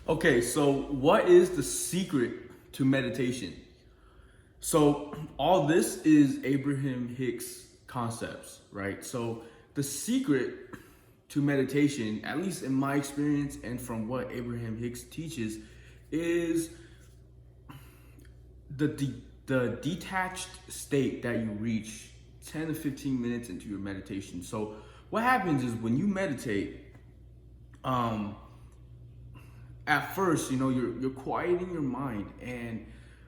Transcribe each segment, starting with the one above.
Okay, so what is the secret to meditation? So all this is Abraham Hicks concepts, right? So the secret to meditation, at least in my experience and from what Abraham Hicks teaches, is the detached state that you reach 10 to 15 minutes into your meditation. So what happens is when you meditate, um, at first, you're quieting your mind, and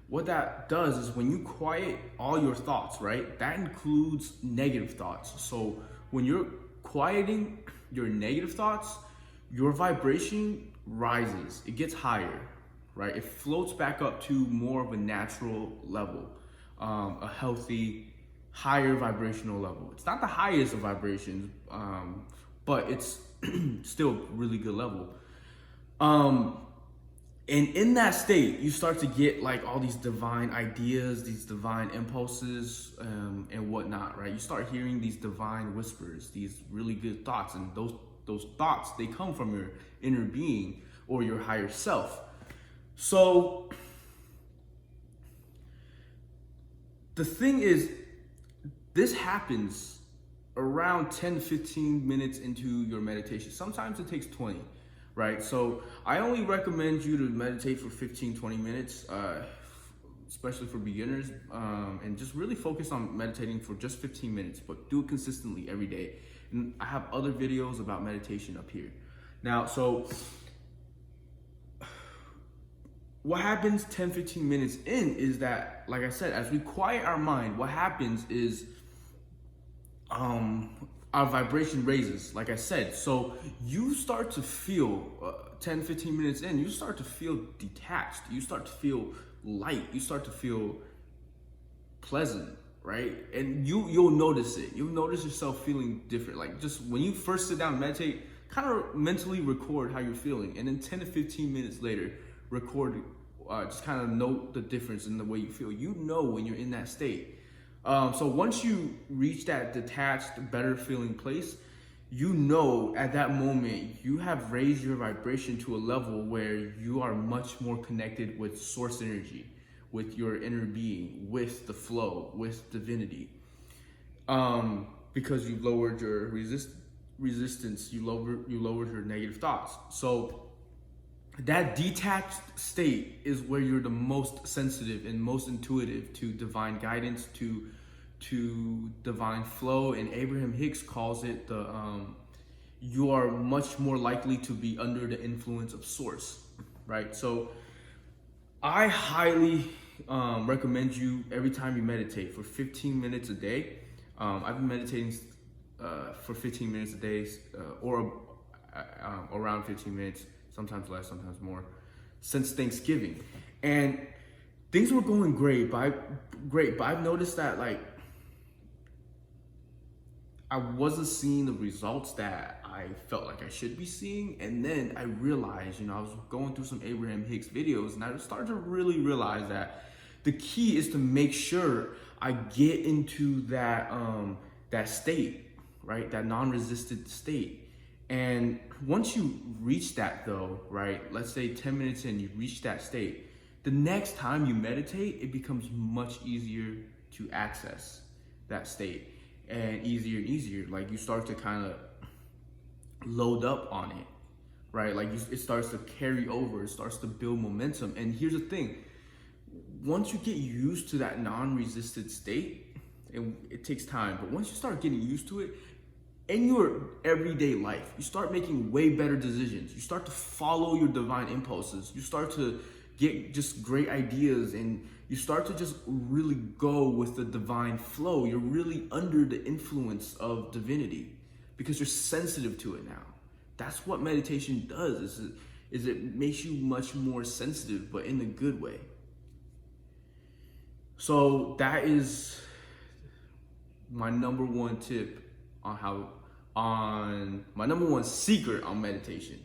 what that does is when you quiet all your thoughts, right? That includes negative thoughts. So when you're quieting your negative thoughts, your vibration rises. It gets higher, right? It floats back up to more of a natural level, a healthy, higher vibrational level. It's not the highest of vibrations, but it's still really good level. And in that state, you start to get like all these divine ideas, these divine impulses, and whatnot, right? You start hearing these divine whispers, these really good thoughts, and those thoughts, they come from your inner being or your higher self. So the thing is, this happens around 10 to 15 minutes into your meditation. Sometimes it takes 20. Right? So I only recommend you to meditate for 15, 20 minutes, especially for beginners, and just really focus on meditating for just 15 minutes, but do it consistently every day. And I have other videos about meditation up here. Now, so what happens 10, 15 minutes in is that, like I said, as we quiet our mind, what happens is our vibration raises, like I said. So you start to feel 10, 15 minutes in, you start to feel detached. You start to feel light. You start to feel pleasant, right? And you'll notice it. You'll notice yourself feeling different. Like just when you first sit down and meditate, kind of mentally record how you're feeling. And then 10 to 15 minutes later, record, just kind of note the difference in the way you feel. You know when you're in that state. So once you reach that detached, better feeling place, you know at that moment you have raised your vibration to a level where you are much more connected with source energy, with your inner being, with the flow, with divinity. Because you've lowered your resistance, you lowered your negative thoughts. So that detached state is where you're the most sensitive and most intuitive to divine guidance, to divine flow. And Abraham Hicks calls it you are much more likely to be under the influence of source, right? So I highly recommend you every time you meditate for 15 minutes a day. I've been meditating for 15 minutes a day, or around 15 minutes, sometimes less, sometimes more, since Thanksgiving. And things were going great, but I've noticed that like I wasn't seeing the results that I felt like I should be seeing. And then I realized, I was going through some Abraham Hicks videos, and I started to really realize that the key is to make sure I get into that state, right? That non-resistant state. And once you reach that though, right? Let's say 10 minutes in, you reach that state. The next time you meditate, it becomes much easier to access that state, and easier. Like you start to kind of load up on it, right? Like it starts to carry over, it starts to build momentum. And here's the thing, once you get used to that non-resistant state, and it takes time, but once you start getting used to it, in your everyday life, you start making way better decisions. You start to follow your divine impulses. You start to get just great ideas, and you start to just really go with the divine flow. You're really under the influence of divinity because you're sensitive to it now. That's what meditation does, is it makes you much more sensitive, but in a good way. So that is my number one tip on my number one secret on meditation.